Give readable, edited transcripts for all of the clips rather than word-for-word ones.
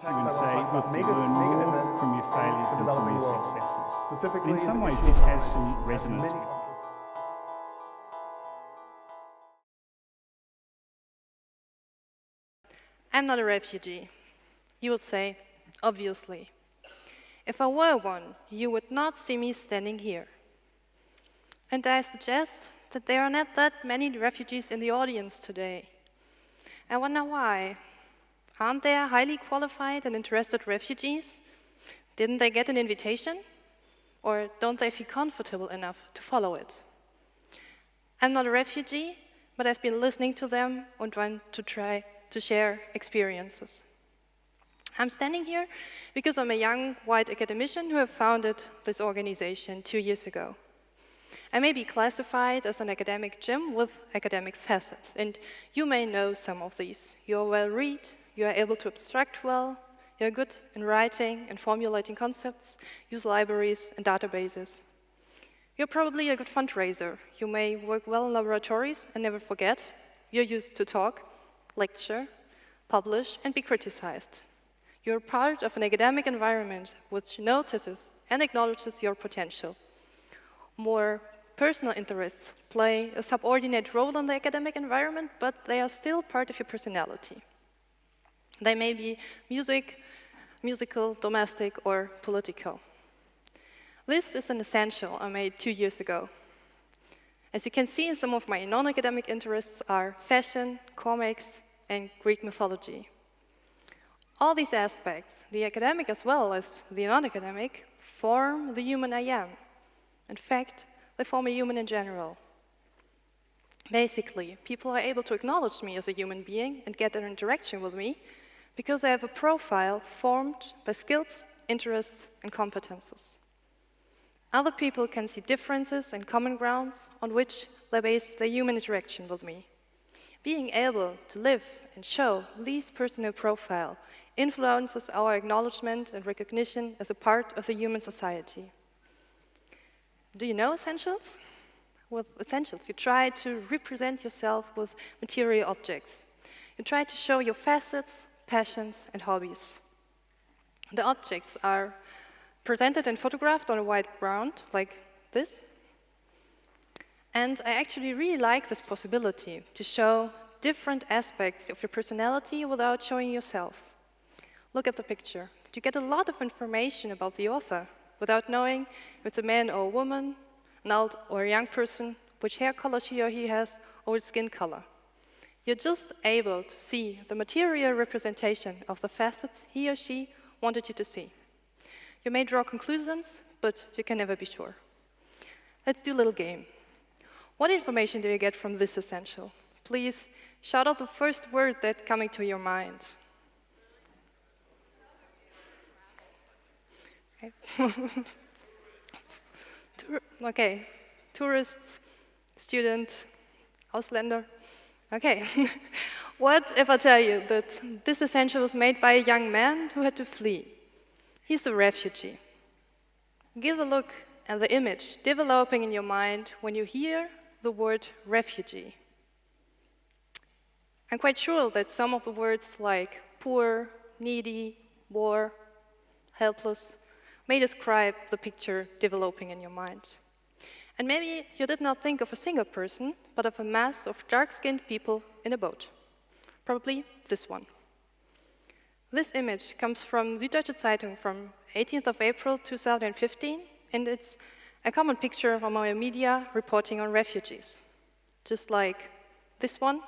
You're going to say, look, you learn more from your failures than from your successes. Specifically, in some ways, this has some resonance with it. I'm not a refugee. You would say, obviously. If I were one, you would not see me standing here. And I suggest that there are not that many refugees in the audience today. I wonder why. Aren't there highly qualified and interested refugees? Didn't they get an invitation? Or don't they feel comfortable enough to follow it? I'm not a refugee, but I've been listening to them and want to try to share experiences. I'm standing here because I'm a young white academician who have founded this organization 2 years ago. I may be classified as an academic gym with academic facets, and you may know some of these. You're well-read, you are able to abstract well, you're good in writing and formulating concepts, use libraries and databases. You're probably a good fundraiser. You may work well in laboratories and never forget. You're used to talk, lecture, publish, and be criticized. You're part of an academic environment which notices and acknowledges your potential. More personal interests play a subordinate role in the academic environment, but they are still part of your personality. They may be musical, domestic, or political. This is an essential I made 2 years ago. As you can see, some of my non-academic interests are fashion, comics, and Greek mythology. All these aspects, the academic as well as the non-academic, form the human I am. In fact, they form a human in general. Basically, people are able to acknowledge me as a human being and get an interaction with me because I have a profile formed by skills, interests, and competences. Other people can see differences and common grounds on which they base their human interaction with me. Being able to live and show these personal profile influences our acknowledgement and recognition as a part of the human society. Do you know essentials? With essentials, you try to represent yourself with material objects. You try to show your facets, passions, and hobbies. The objects are presented and photographed on a white ground, like this. And I actually really like this possibility to show different aspects of your personality without showing yourself. Look at the picture. You get a lot of information about the author without knowing if it's a man or a woman, an old or a young person, which hair color she or he has, or which skin color. You're just able to see the material representation of the facets he or she wanted you to see. You may draw conclusions, but you can never be sure. Let's do a little game. What information do you get from this essential? Please shout out the first word that's coming to your mind. Okay. Okay, tourists, student, Ausländer. Okay. What if I tell you that this essential was made by a young man who had to flee? He's a refugee. Give a look at the image developing in your mind when you hear the word refugee. I'm quite sure that some of the words like poor, needy, war, helpless may describe the picture developing in your mind. And maybe you did not think of a single person, but of a mass of dark-skinned people in a boat. Probably this one. This image comes from Süddeutsche Zeitung from 18th of April 2015, and it's a common picture from our media reporting on refugees. Just like this one,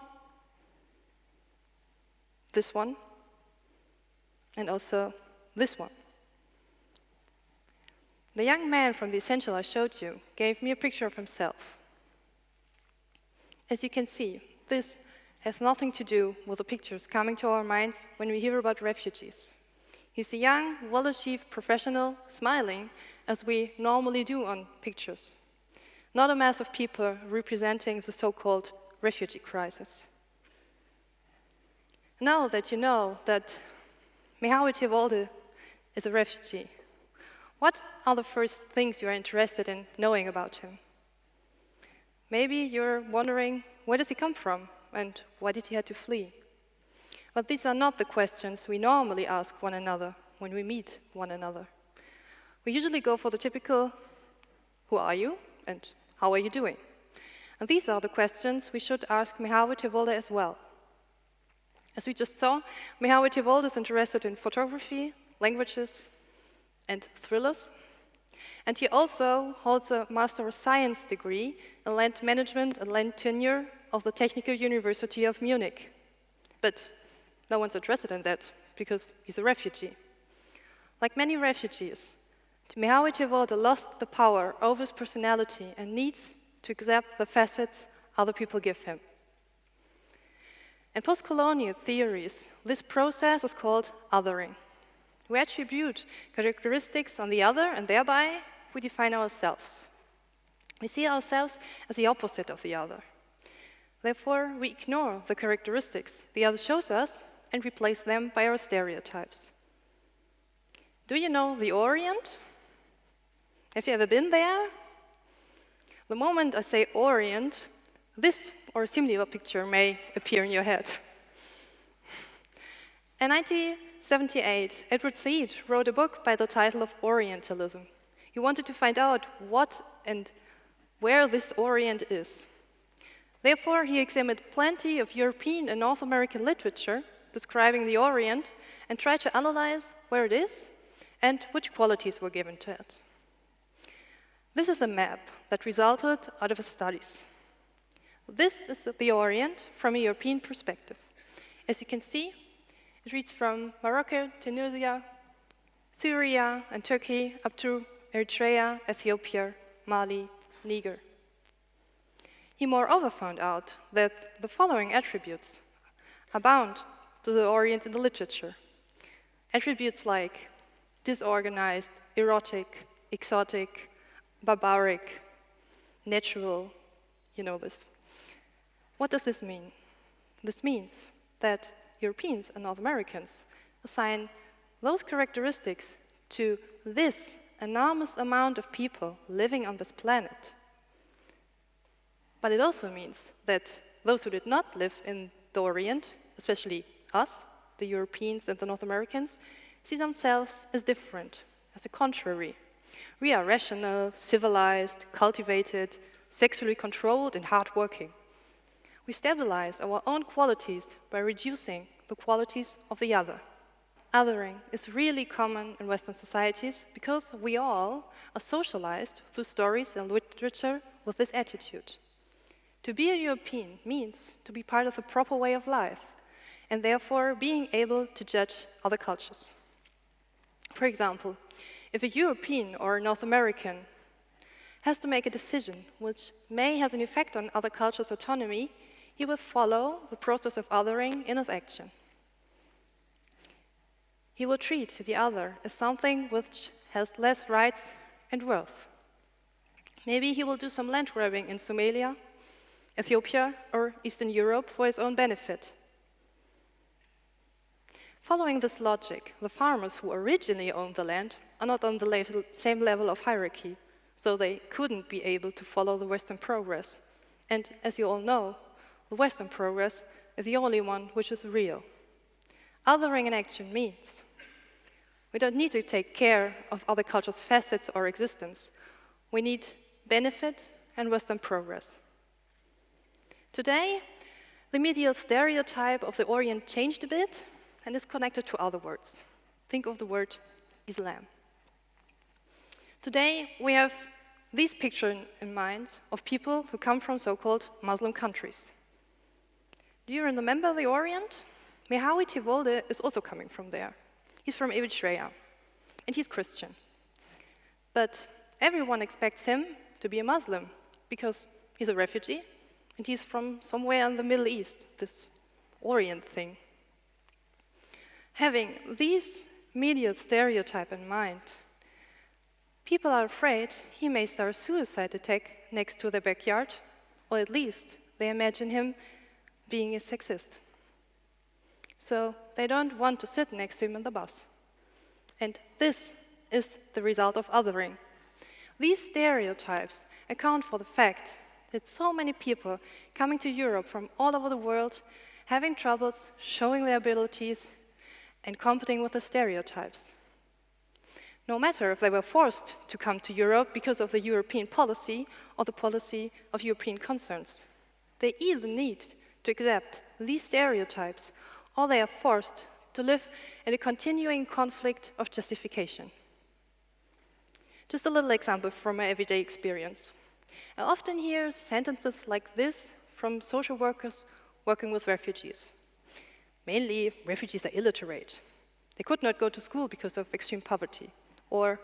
and also this one. The young man from the essential I showed you gave me a picture of himself. As you can see, this has nothing to do with the pictures coming to our minds when we hear about refugees. He's a young, well-achieved professional, smiling, as we normally do on pictures. Not a mass of people representing the so-called refugee crisis. Now that you know that Michał Tivolde is a refugee, what are the first things you are interested in knowing about him? Maybe you're wondering, where does he come from and why did he have to flee? But these are not the questions we normally ask one another when we meet one another. We usually go for the typical, who are you and how are you doing? And these are the questions we should ask Mihaly Csikszentmihalyi as well. As we just saw, Mihaly Csikszentmihalyi is interested in photography, languages, and thrillers. And he also holds a Master of Science degree in Land Management and Land Tenure of the Technical University of Munich. But no one's interested in that because he's a refugee. Like many refugees, Mihaly Csikszentmihalyi lost the power over his personality and needs to accept the facets other people give him. In post-colonial theories, this process is called othering. We attribute characteristics on the other, and thereby we define ourselves. We see ourselves as the opposite of the other. Therefore, we ignore the characteristics the other shows us and replace them by our stereotypes. Do you know the Orient? Have you ever been there? The moment I say Orient, this or a similar picture may appear in your head. In 1978, Edward Said wrote a book by the title of Orientalism. He wanted to find out what and where this Orient is. Therefore, he examined plenty of European and North American literature describing the Orient and tried to analyze where it is and which qualities were given to it. This is a map that resulted out of his studies. This is the Orient from a European perspective. As you can see, it reaches from Morocco, Tunisia, Syria, and Turkey up to Eritrea, Ethiopia, Mali, Niger. He moreover found out that the following attributes abound to the Orient in the literature. Attributes like disorganized, erotic, exotic, barbaric, natural, you know this. What does this mean? This means that Europeans and North Americans assign those characteristics to this enormous amount of people living on this planet. But it also means that those who did not live in the Orient, especially us, the Europeans and the North Americans, see themselves as different, as the contrary. We are rational, civilized, cultivated, sexually controlled, and hardworking. We stabilize our own qualities by reducing the qualities of the other. Othering is really common in Western societies because we all are socialized through stories and literature with this attitude. To be a European means to be part of the proper way of life, and therefore being able to judge other cultures. For example, if a European or a North American has to make a decision which may have an effect on other cultures' autonomy, he will follow the process of othering in his action. He will treat the other as something which has less rights and worth. Maybe he will do some land grabbing in Somalia, Ethiopia, or Eastern Europe for his own benefit. Following this logic, the farmers who originally owned the land are not on the same level of hierarchy, so they couldn't be able to follow the Western progress. And as you all know, the Western progress is the only one which is real. Othering in action means we don't need to take care of other cultures' facets or existence. We need benefit and Western progress. Today, the medial stereotype of the Orient changed a bit and is connected to other words. Think of the word Islam. Today, we have this picture in mind of people who come from so-called Muslim countries. Do you remember the Orient? Mihaly Csikszentmihalyi is also coming from there. He's from Eritrea, and he's Christian. But everyone expects him to be a Muslim because he's a refugee, and he's from somewhere in the Middle East, this Orient thing. Having these medial stereotype in mind, people are afraid he may start a suicide attack next to their backyard, or at least they imagine him being a sexist. So they don't want to sit next to him in the bus. And this is the result of othering. These stereotypes account for the fact that so many people coming to Europe from all over the world having troubles showing their abilities and competing with the stereotypes. No matter if they were forced to come to Europe because of the European policy or the policy of European concerns. They either need to accept these stereotypes or they are forced to live in a continuing conflict of justification. Just a little example from my everyday experience. I often hear sentences like this from social workers working with refugees. Mainly, refugees are illiterate. They could not go to school because of extreme poverty. Or,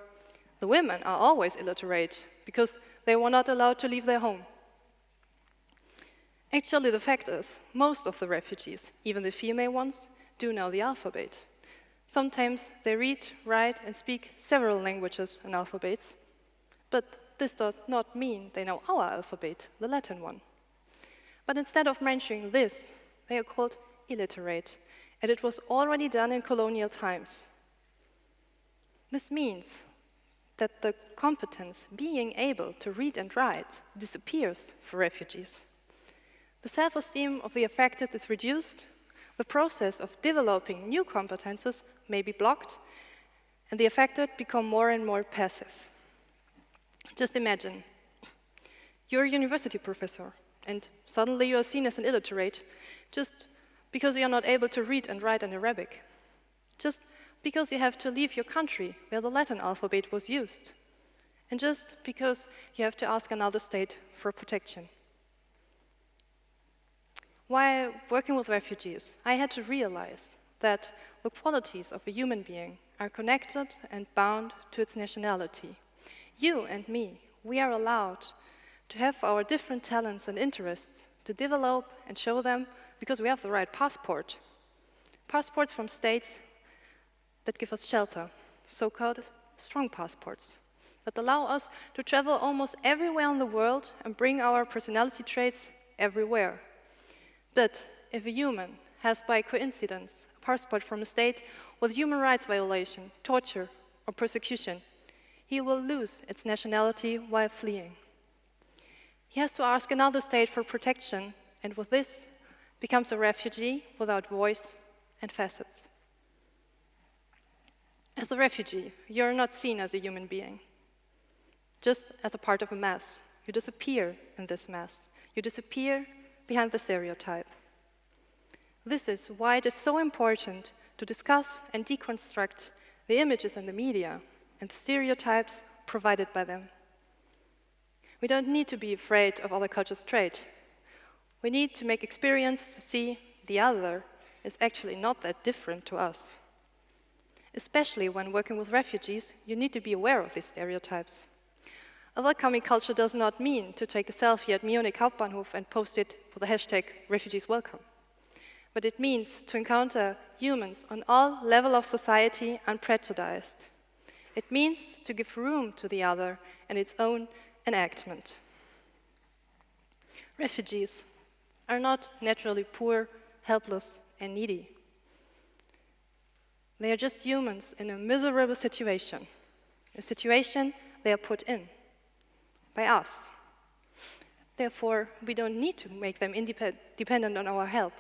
the women are always illiterate because they were not allowed to leave their home. Actually, the fact is, most of the refugees, even the female ones, do know the alphabet. Sometimes they read, write, and speak several languages and alphabets, but this does not mean they know our alphabet, the Latin one. But instead of mentioning this, they are called illiterate, and it was already done in colonial times. This means that the competence, being able to read and write, disappears for refugees. The self-esteem of the affected is reduced, the process of developing new competences may be blocked, and the affected become more and more passive. Just imagine, you're a university professor, and suddenly you are seen as an illiterate, just because you're not able to read and write in Arabic. Just because you have to leave your country where the Latin alphabet was used. And just because you have to ask another state for protection. While working with refugees, I had to realize that the qualities of a human being are connected and bound to its nationality. You and me, we are allowed to have our different talents and interests, to develop and show them because we have the right passport. Passports from states that give us shelter, so-called strong passports, that allow us to travel almost everywhere in the world and bring our personality traits everywhere. But if a human has by coincidence a passport from a state with human rights violation, torture, or persecution, he will lose its nationality while fleeing. He has to ask another state for protection, and with this, becomes a refugee without voice and facets. As a refugee, you're not seen as a human being, just as a part of a mass. You disappear in this mass. You disappear behind the stereotype. This is why it is so important to discuss and deconstruct the images in the media and the stereotypes provided by them. We don't need to be afraid of other cultures' trait. We need to make experience to see the other is actually not that different to us. Especially when working with refugees, you need to be aware of these stereotypes. A welcoming culture does not mean to take a selfie at Munich Hauptbahnhof and post it with the hashtag #RefugeesWelcome. But it means to encounter humans on all levels of society unprejudiced. It means to give room to the other and its own enactment. Refugees are not naturally poor, helpless, and needy. They are just humans in a miserable situation, a situation they are put in by us. Therefore, we don't need to make them dependent on our help.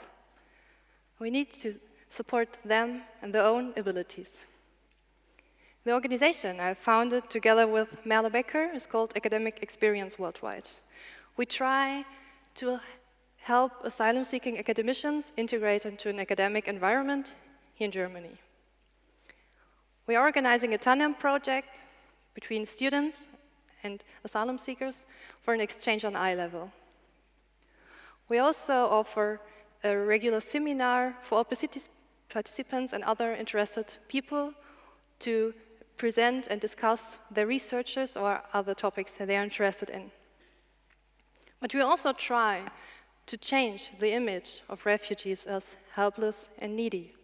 We need to support them and their own abilities. The organization I founded together with Merle Becker is called Academic Experience Worldwide. We try to help asylum-seeking academicians integrate into an academic environment here in Germany. We are organizing a tandem project between students and asylum seekers for an exchange on eye level. We also offer a regular seminar for all participants and other interested people to present and discuss their researches or other topics that they are interested in. But we also try to change the image of refugees as helpless and needy.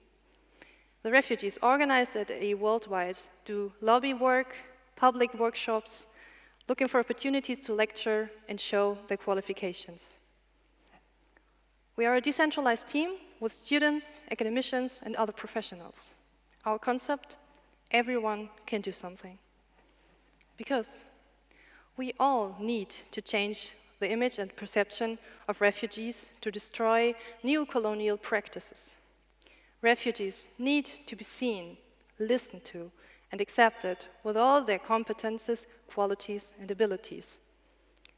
The refugees organized at A Worldwide do lobby work, public workshops, looking for opportunities to lecture and show their qualifications. We are a decentralized team with students, academicians, and other professionals. Our concept, everyone can do something. Because we all need to change the image and perception of refugees to destroy neo-colonial practices. Refugees need to be seen, listened to, and accepted with all their competences, qualities, and abilities,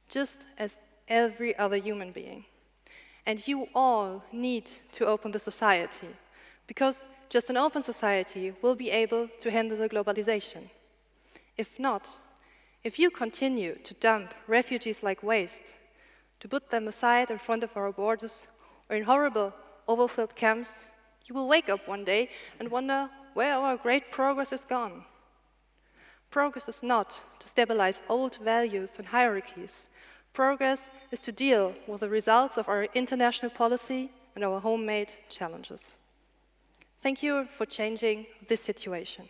just as every other human being. And you all need to open the society, because just an open society will be able to handle the globalization. If not, if you continue to dump refugees like waste, to put them aside in front of our borders or in horrible, overfilled camps, you will wake up one day and wonder where our great progress is gone. Progress is not to stabilize old values and hierarchies. Progress is to deal with the results of our international policy and our homemade challenges. Thank you for changing this situation.